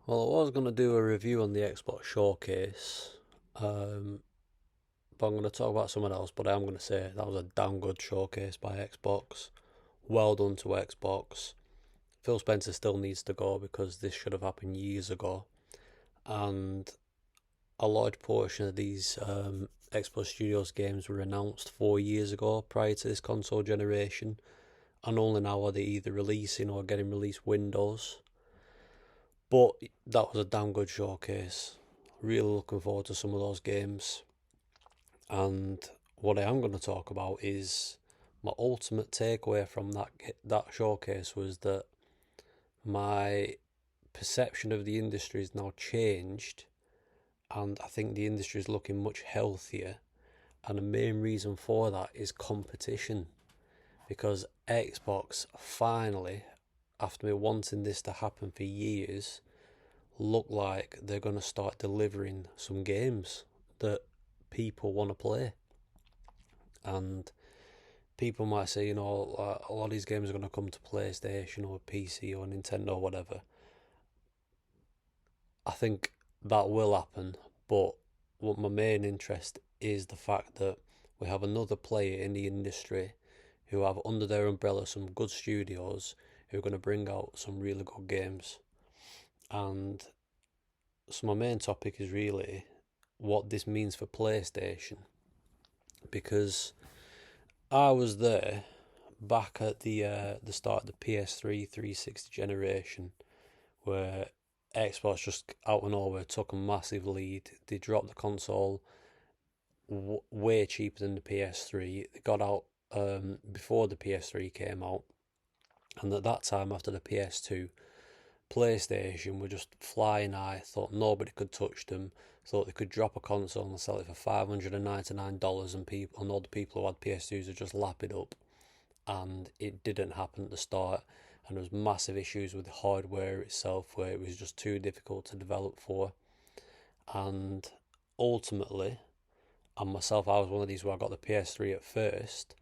Well, I was going to do a review on the Xbox Showcase, but I'm going to talk about someone else. But I am going to say that was a damn good showcase by Xbox. Well done to Xbox. Phil Spencer still needs to go because this should have happened years ago. And a large portion of these Xbox Studios games were announced 4 years ago prior to this console generation. And only now are they either releasing or getting release windows. But that was a damn good showcase. Really looking forward to some of those games. And what I am going to talk about is my ultimate takeaway from that showcase was that my perception of the industry has now changed, and I think the industry is looking much healthier. And the main reason for that is competition, because Xbox finally, after me wanting this to happen for years, look like they're going to start delivering some games that people want to play. And people might say, a lot of these games are going to come to PlayStation or PC or Nintendo or whatever. I think that will happen, but what my main interest is the fact that we have another player in the industry who have under their umbrella some good studios who are going to bring out some really good games. And so my main topic is really what this means for PlayStation, because I was there back at the start of the PS3 360 generation, where Xbox just out of nowhere took a massive lead. They dropped the console way cheaper than the PS3. They got out before the PS3 came out, and at that time, after the PS2, PlayStation were just flying high. Thought nobody could touch them. Thought they could drop a console and sell it for $599, and all the people who had PS2s would just lap it up. And it didn't happen at the start, and there was massive issues with the hardware itself where it was just too difficult to develop for. And ultimately, and myself, I was one of these where I got the PS3 at first,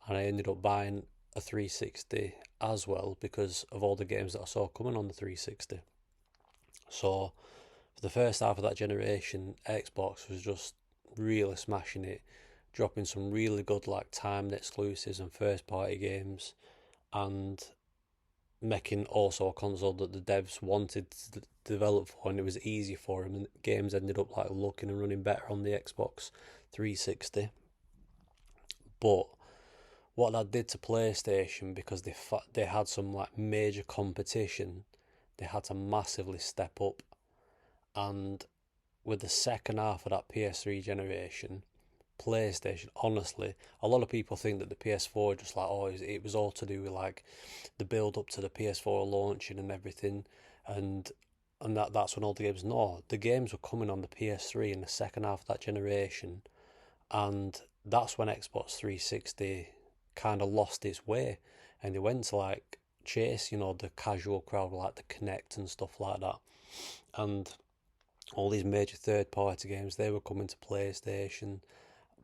and I ended up buying a 360 as well because of all the games that I saw coming on the 360. So for the first half of that generation, Xbox was just really smashing it, dropping some really good like timed exclusives and first party games, and making also a console that the devs wanted to develop for, and it was easy for them. And games ended up like looking and running better on the Xbox 360. But what that did to PlayStation, because they had some like major competition, they had to massively step up. And with the second half of that PS3 generation, PlayStation, honestly, a lot of people think that the PS4 just like, oh, it was all to do with like the build up to the PS4 launching and everything, and that's when all the games. No, the games were coming on the PS3 in the second half of that generation, and that's when Xbox 360 kind of lost its way, and they went to like chase, the casual crowd, like the Connect and stuff like that, and all these major third party games they were coming to PlayStation,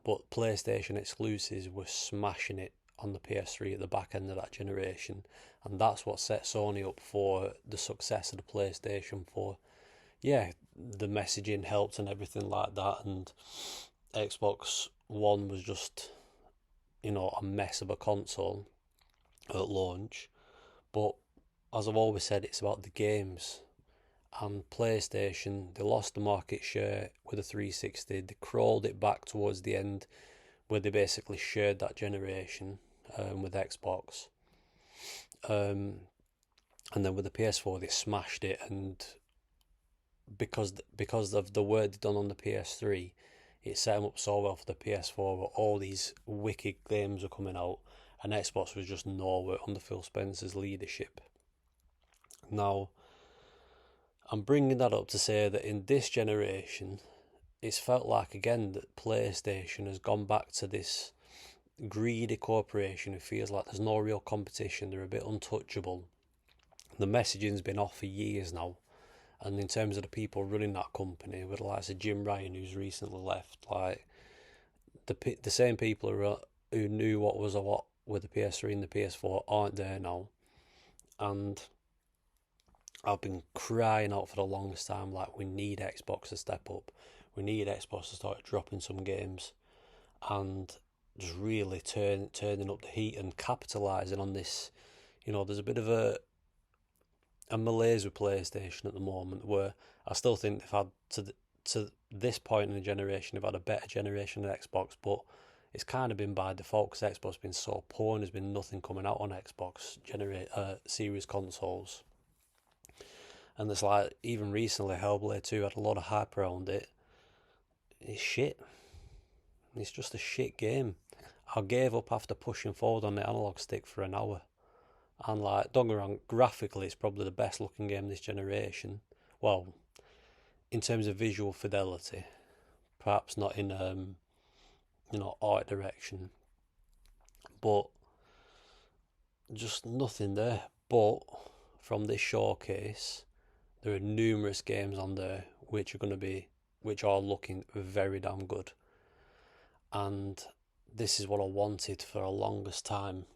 but PlayStation exclusives were smashing it on the PS3 at the back end of that generation, and that's what set Sony up for the success of the PlayStation 4. Yeah, the messaging helped and everything like that, and Xbox One was just, a mess of a console at launch. But as I've always said, it's about the games. And PlayStation, they lost the market share with the 360. They crawled it back towards the end, where they basically shared that generation with Xbox. And then with the PS4, they smashed it, and because of the work done on the PS3, it set them up so well for the PS4, where all these wicked games are coming out, and Xbox was just nowhere under Phil Spencer's leadership. Now, I'm bringing that up to say that in this generation, it's felt like again that PlayStation has gone back to this greedy corporation who feels like there's no real competition, they're a bit untouchable. The messaging's been off for years now, and in terms of the people running that company, with the likes of Jim Ryan, who's recently left, like the same people who knew what was a what with the PS3 and the PS4 aren't there now, and I've been crying out for the longest time, like, we need Xbox to step up. We need Xbox to start dropping some games and just really turning up the heat and capitalising on this. There's a bit of a malaise with PlayStation at the moment, where I still think they've had to this point in the generation, they've had a better generation of Xbox, but it's kind of been by default because Xbox has been so poor and there's been nothing coming out on Xbox series consoles. And it's like, even recently, Hellblade 2 had a lot of hype around it. It's shit. It's just a shit game. I gave up after pushing forward on the analog stick for an hour. And like, don't get me wrong, graphically it's probably the best looking game this generation. Well, in terms of visual fidelity, perhaps not in art direction, but just nothing there. But from this showcase, there are numerous games on there which are looking very damn good. And this is what I wanted for the longest time.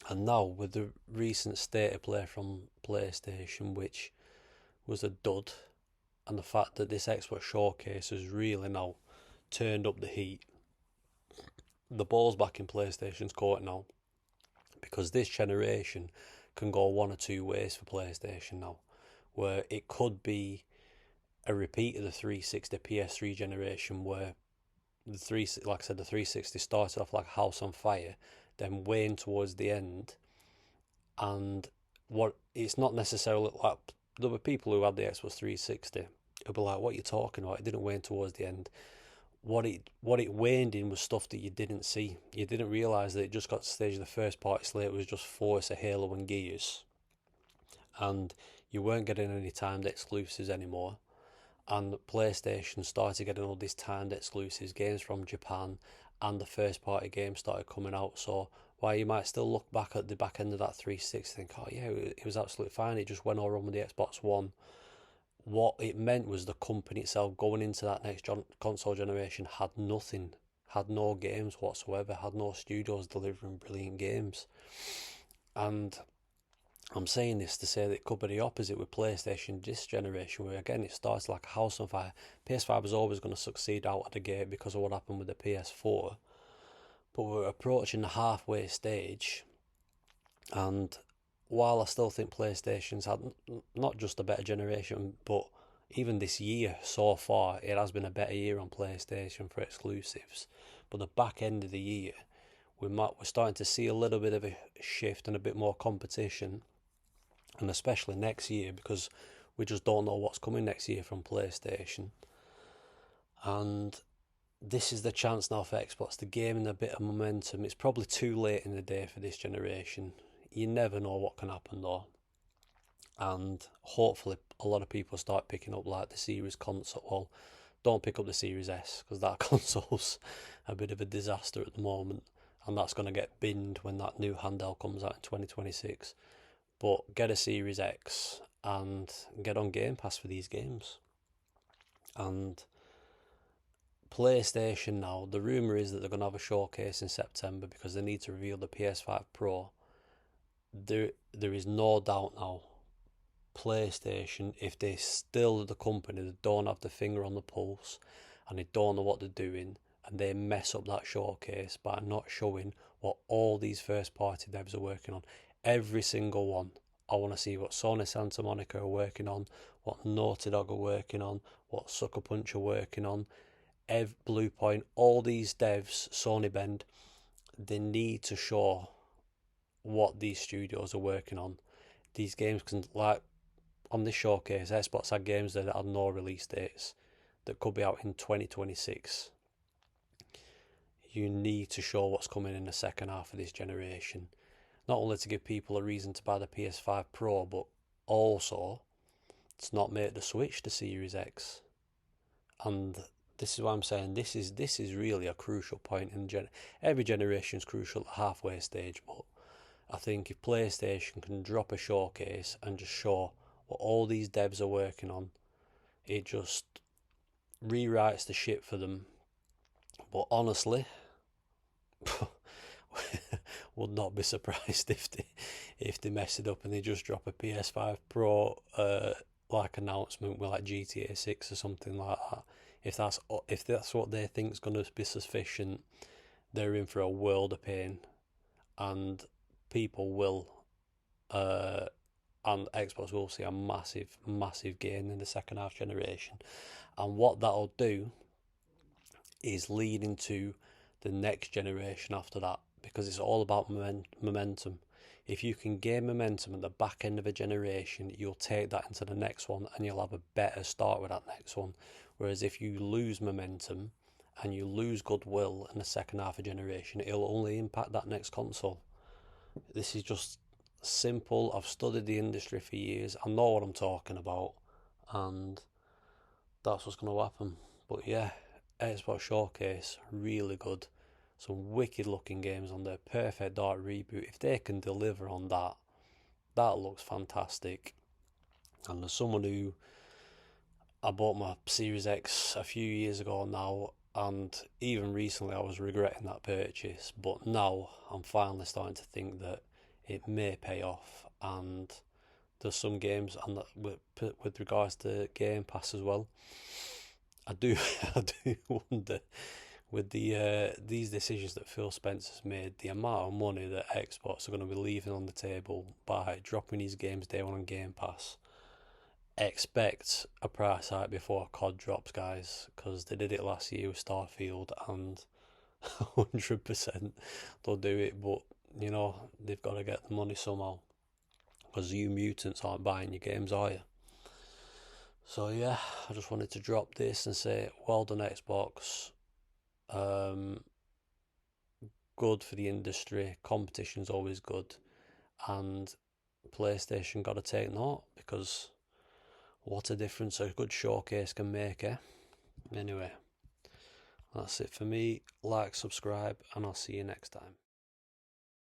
And now, with the recent state of play from PlayStation, which was a dud, and the fact that this Xbox showcase has really now turned up the heat, the ball's back in PlayStation's court now, because this generation can go one or two ways for PlayStation now, where it could be a repeat of the 360 PS3 generation, where the 360 started off like a house on fire, then waned towards the end, and what it's not necessarily like, there were people who had the Xbox 360 who'd be like, "What are you talking about? It didn't wane towards the end." What it waned in was stuff that you didn't see. You didn't realise that it just got to the stage of the first party slate was just Forza, Halo, and Gears, and you weren't getting any timed exclusives anymore. And PlayStation started getting all these timed exclusives, games from Japan, and the first party games started coming out. So while you might still look back at the back end of that 360 think, oh yeah, it was absolutely fine, it just went all wrong with the Xbox One, what it meant was the company itself going into that next console generation had nothing, had no games whatsoever, had no studios delivering brilliant games. And I'm saying this to say that it could be the opposite with PlayStation this generation, where again it starts like a house on fire. PS5 was always going to succeed out of the gate because of what happened with the PS4, but we're approaching the halfway stage, and while I still think PlayStation's had not just a better generation, but even this year so far, it has been a better year on PlayStation for exclusives. But the back end of the year, we're starting to see a little bit of a shift and a bit more competition, and especially next year, because we just don't know what's coming next year from PlayStation. And this is the chance now for Xbox to gain a bit of momentum. It's probably too late in the day for this generation. You never know what can happen though. And hopefully a lot of people start picking up like the Series console. Well, don't pick up the Series S, because that console's a bit of a disaster at the moment, and that's going to get binned when that new handheld comes out in 2026. But get a Series X and get on Game Pass for these games. And PlayStation now, the rumour is that they're going to have a showcase in September because they need to reveal the PS5 Pro. There is no doubt now, PlayStation, if they still the company that don't have the finger on the pulse and they don't know what they're doing, and they mess up that showcase by not showing what all these first party devs are working on, every single one. I want to see what Sony Santa Monica are working on, what Naughty Dog are working on, what Sucker Punch are working on, Bluepoint, all these devs, Sony Bend, they need to show what these studios are working on. These games can, like on this showcase, Xbox had games that had no release dates that could be out in 2026. You need to show what's coming in the second half of this generation, not only to give people a reason to buy the PS5 Pro, but also to not make the switch to Series X. And this is why I'm saying this is really a crucial point in every generation is crucial at the halfway stage. But I think if PlayStation can drop a showcase and just show what all these devs are working on, it just rewrites the shit for them. But honestly, would not be surprised if they mess it up and they just drop a PS5 Pro like announcement with like GTA 6 or something like that. If that's what they think is going to be sufficient, they're in for a world of pain, and people will and Xbox will see a massive gain in the second half generation. And what that'll do is lead into the next generation after that, because it's all about momentum. If you can gain momentum at the back end of a generation, you'll take that into the next one and you'll have a better start with that next one. Whereas if you lose momentum and you lose goodwill in the second half of generation, it'll only impact that next console. This is just simple. I've studied the industry for years. I know what I'm talking about, and that's what's going to happen. But yeah, Xbox Showcase, really good. Some wicked looking games on there. Perfect Dark reboot. If they can deliver on that, that looks fantastic. And as someone who, I bought my Series X a few years ago now, and even recently I was regretting that purchase. But now I'm finally starting to think that it may pay off. And there's some games, and with regards to Game Pass as well, I do I do wonder, with these decisions that Phil Spencer's made, the amount of money that Xbox are going to be leaving on the table by dropping these games day one on Game Pass. Expect a price hike before COD drops, guys, because they did it last year with Starfield, and 100% they'll do it. But you know, they've got to get the money somehow, because you mutants aren't buying your games, are you? So yeah, I just wanted to drop this and say well done Xbox. Um, Good for the industry. Competition's always good, and PlayStation got to take note, because what a difference a good showcase can make, eh? Anyway, that's it for me. Like, subscribe, and I'll see you next time.